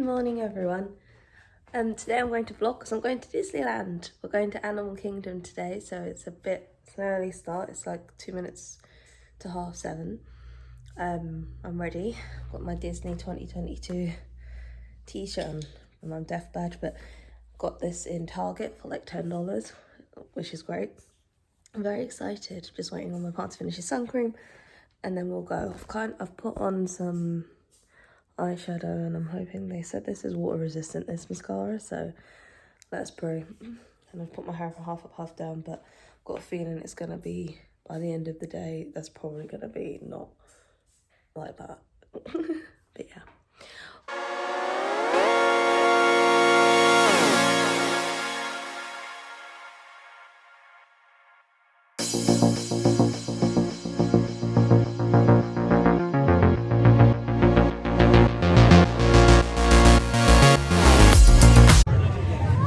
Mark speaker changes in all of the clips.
Speaker 1: morning everyone. Today I'm going to vlog because I'm going to Disneyland. We're going to Animal Kingdom today, so it's an early start. It's like 2 minutes to 7:30. I'm ready. I've got my Disney 2022 t-shirt and my deaf badge, but got this in Target for like $10, which is great. I'm very excited. Just waiting on my partner to finish his sun cream and then we'll go. I've put on some eyeshadow and I'm hoping, they said this is water resistant, this mascara, so let's pray. And I've put my hair for half up, half down, but I've got a feeling it's gonna be, by the end of the day, that's probably gonna be not like that. But yeah.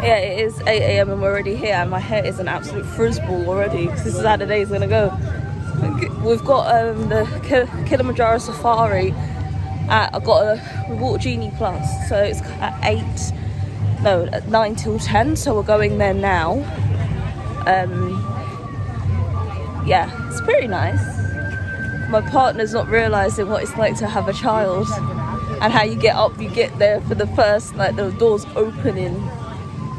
Speaker 1: Yeah, it is 8 AM and we're already here and my hair is an absolute frizzball already because this is how the day is going to go. We've got the Kilimanjaro Safari I've got a Water Genie Plus, so it's at 9 till 10, so we're going there now. Yeah, it's pretty nice. My partner's not realising what it's like to have a child and how you get there for the first, like the doors opening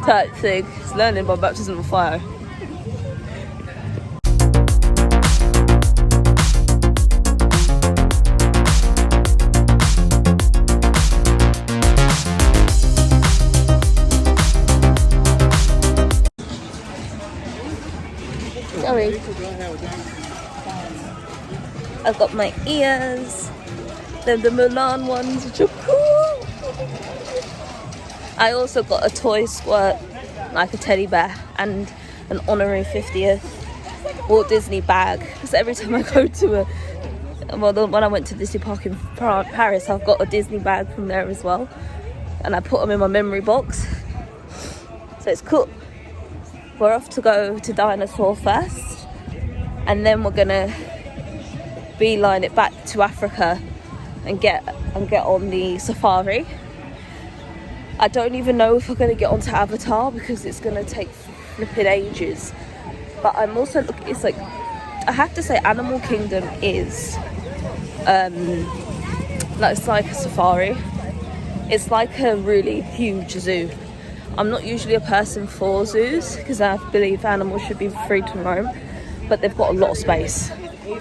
Speaker 1: type thing. It's learning by baptism of fire. Sorry. I've got my ears. They're the Mulan ones, which are cool. I also got a toy squirt, like a teddy bear, and an honorary 50th Walt Disney bag. Because every time I go to when I went to Disney Park in Paris, I've got a Disney bag from there as well. And I put them in my memory box. So it's cool. We're off to go to Dinosaur first. And then we're going to beeline it back to Africa and get on the safari. I don't even know if we're going to get onto Avatar because it's going to take flipping ages. But I'm also looking, it's like, I have to say Animal Kingdom is it's like a safari. It's like a really huge zoo. I'm not usually a person for zoos because I believe animals should be free to roam, but they've got a lot of space. In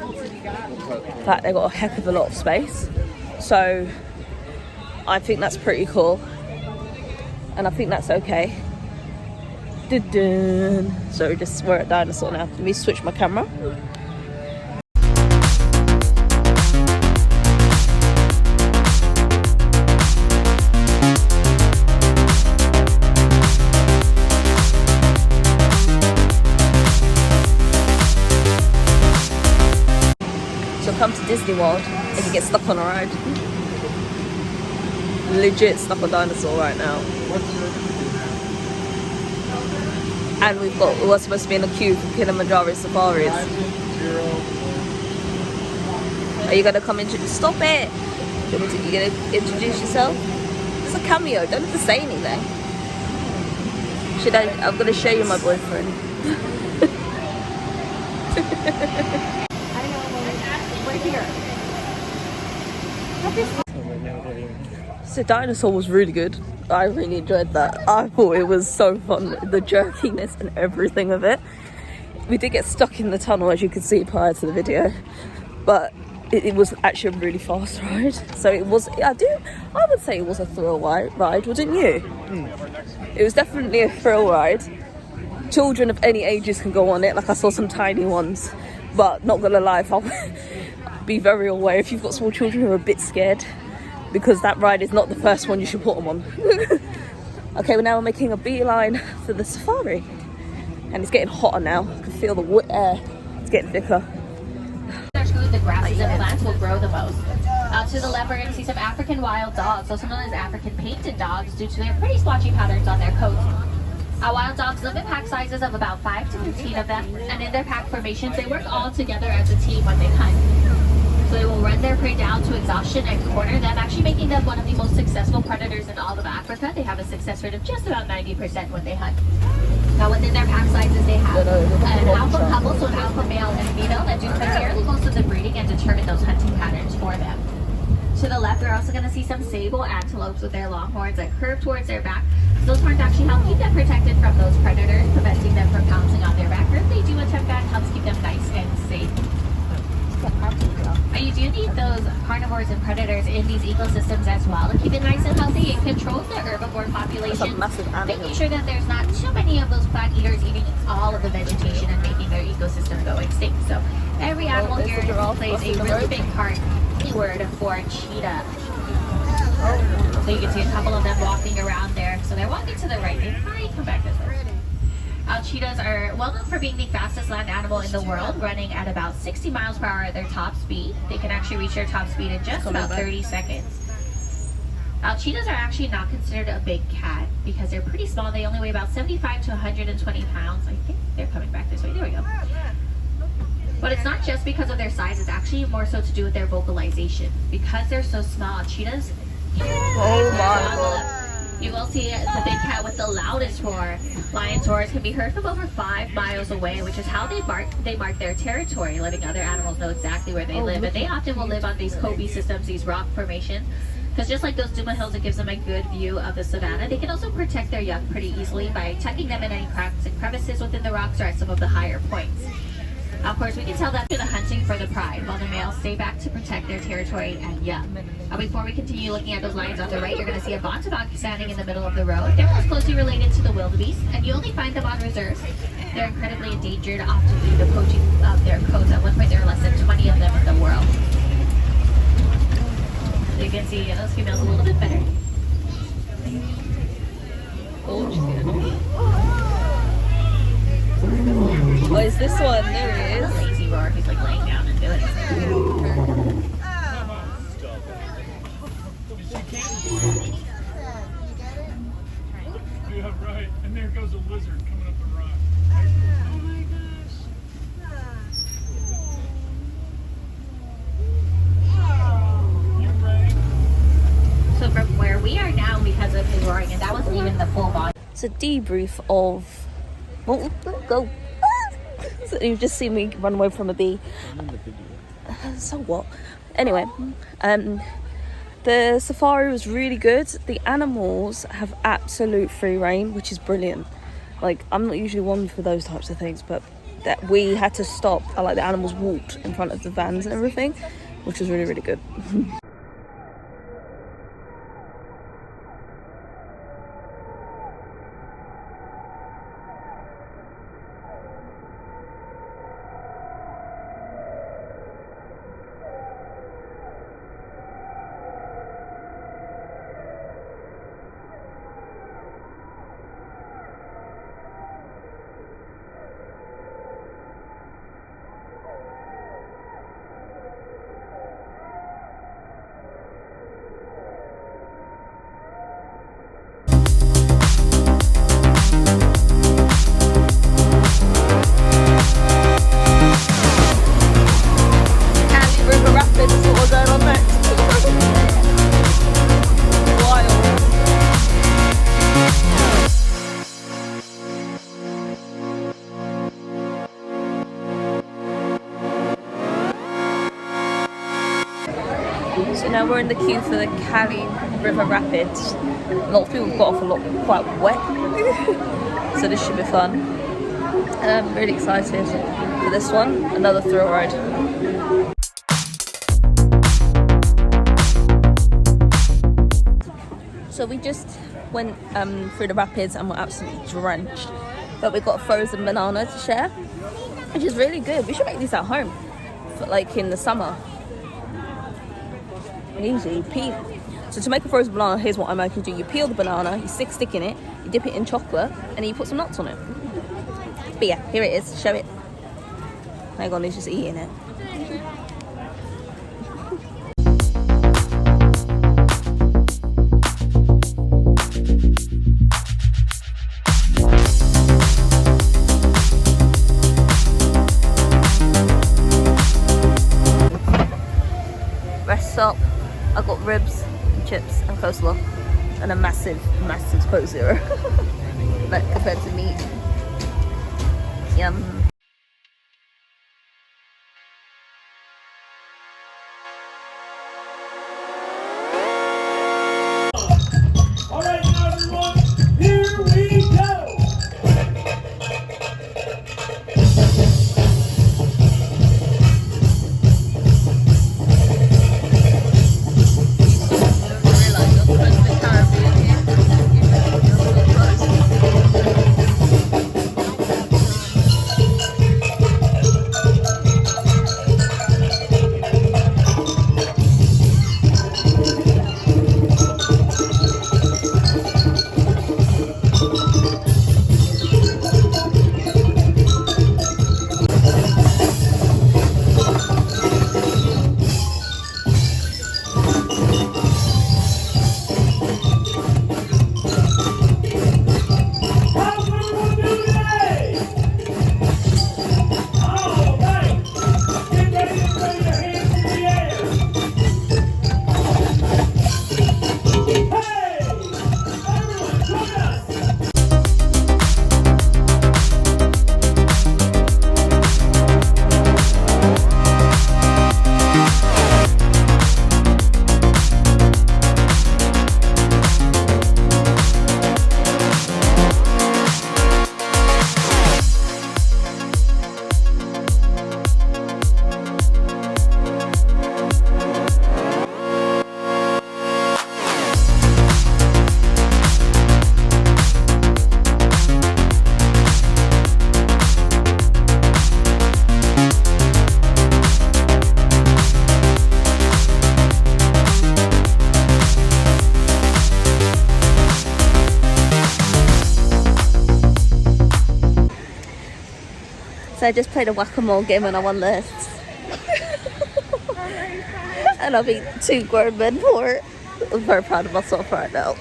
Speaker 1: fact, they've got a heck of a lot of space. So I think that's pretty cool. And I think that's okay. Dun-dun. So we're at Dinosaur now. Let me switch my camera. So come to Disney World and you get stuck on a ride. Legit stuck on Dinosaur right now. And we're supposed to be in a queue for Kilimanjaro Safaris. Are you gonna come in? Stop it! You gonna introduce yourself? It's a cameo, don't have to say anything. I'm gonna show you my boyfriend.
Speaker 2: Right here.
Speaker 1: So Dinosaur was really good. I really enjoyed that. I thought it was so fun, the jerkiness and everything of it. We did get stuck in the tunnel, as you could see prior to the video, but it was actually a really fast ride. So it was, I would say it was a thrill ride, wouldn't you? It was definitely a thrill ride. Children of any ages can go on it, like I saw some tiny ones, but not gonna lie, I'll be very aware if you've got small children who are a bit scared, because that ride is not the first one you should put them on. Okay, well now we're making a beeline for the safari. And it's getting hotter now. I can feel the wood air. It's getting thicker.
Speaker 2: The grasses and plants will grow the most. To the left, we're going to see some African wild dogs, also known as African painted dogs, due to their pretty splotchy patterns on their coats. Wild dogs live in pack sizes of about 5 to 15 of them, and in their pack formations, they work all together as a team when they hunt. So they will run their prey down to exhaustion and corner them, actually making them one of the most successful predators in all of Africa. They have a success rate of just about 90% when they hunt. Now within their pack sizes, they have an alpha couple, so an alpha male and female that do primarily most of the breeding and determine those hunting patterns for them. To the left, we're also going to see some sable antelopes with their long horns that curve towards their back. Those horns actually help keep them protected from those predators, preventing them from pouncing on their back. Or if they do attempt that, it helps keep them nice and safe. And you do need those carnivores and predators in these ecosystems as well to keep it nice and healthy. It controls the herbivore population, making sure that there's not too many of those plant eaters eating all of the vegetation and making their ecosystem go extinct. So every animal here plays a really big part word for cheetah. So you can see a couple of them walking around there. So they're walking to the right. They might come back this way. Cheetahs are well known for being the fastest land animal in the world, running at about 60 miles per hour at their top speed. They can actually reach their top speed in just about 30 seconds. Cheetahs are actually not considered a big cat because they're pretty small. They only weigh about 75 to 120 pounds. I think they're coming back this way. There we go. But it's not just because of their size. It's actually more so to do with their vocalization. Because they're so small, cheetahs... Oh my God. You will see the big cat with the loudest roar. Lions' roars can be heard from over 5 miles away, which is how they mark their territory, letting other animals know exactly where they live. And they often will live on these copy systems, these rock formations, because just like those Duma Hills, it gives them a good view of the savanna. They can also protect their young pretty easily by tucking them in any cracks and crevices within the rocks or at some of the higher points. Of course, we can tell that through the hunting for the pride, while the males stay back to protect their territory and young. Before we continue looking at those lions on the right, you're going to see a Bontebok standing in the middle of the road. They're most closely related to the wildebeest, and you only find them on reserves. They're incredibly endangered, often due to poaching of their coats. At one point, there are less than 20 of them in the world. So you can see those females a little bit better.
Speaker 1: Oh, is this one? There he is.
Speaker 2: Lazy roar. He's like laying down and doing it.
Speaker 3: Yeah, right. And there goes a lizard coming up the rock. Oh my gosh. You ready?
Speaker 2: So from where we are now, because of his roaring, and that wasn't even the full body.
Speaker 1: It's a debrief of... Oh, go. So you've just seen me run away from a bee. So what? Anyway, the safari was really good. The animals have absolute free reign, which is brilliant. Like, I'm not usually one for those types of things, but that we had to stop. Like, the animals walked in front of the vans and everything, which was really, really good. So now we're in the queue for the Cali River Rapids. A lot of people got off quite wet, so this should be fun. And I'm really excited for this one, another thrill ride. So we just went through the rapids and we're absolutely drenched, but we got a frozen banana to share, which is really good. We should make these at home, for, like in the summer. Easy, peel. So to make a frozen banana, here's what I'm going to do. You peel the banana, you stick in it, you dip it in chocolate, and then you put some nuts on it. But yeah, here it is. Show it. Hang on, he's just eating it. ribs, and chips, and coleslaw, and a massive Coke Zero. Like compared to meat. Yum.
Speaker 3: All right, now everyone, here we go. How's everyone doing today? All right, get ready to throw your hands in the air. Hey, everyone, join us.
Speaker 1: So I just played a whack-a-mole game and I won this. And I beat 2 grown men for it. I'm very proud of myself right now.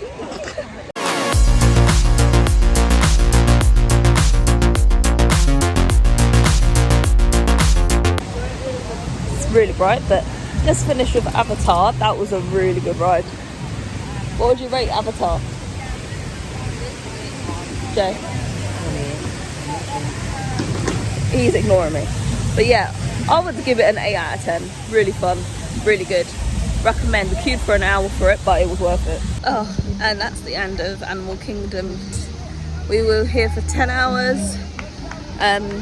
Speaker 1: It's really bright, but let's finish with Avatar. That was a really good ride. What would you rate Avatar? Jay? He's ignoring me. But yeah, I would give it an 8 out of 10. Really fun, really good. Recommend. We queued for an hour for it, but it was worth it. Oh, and that's the end of Animal Kingdom. We were here for 10 hours.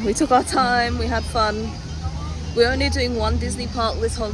Speaker 1: We took our time, we had fun. We're only doing one Disney park this whole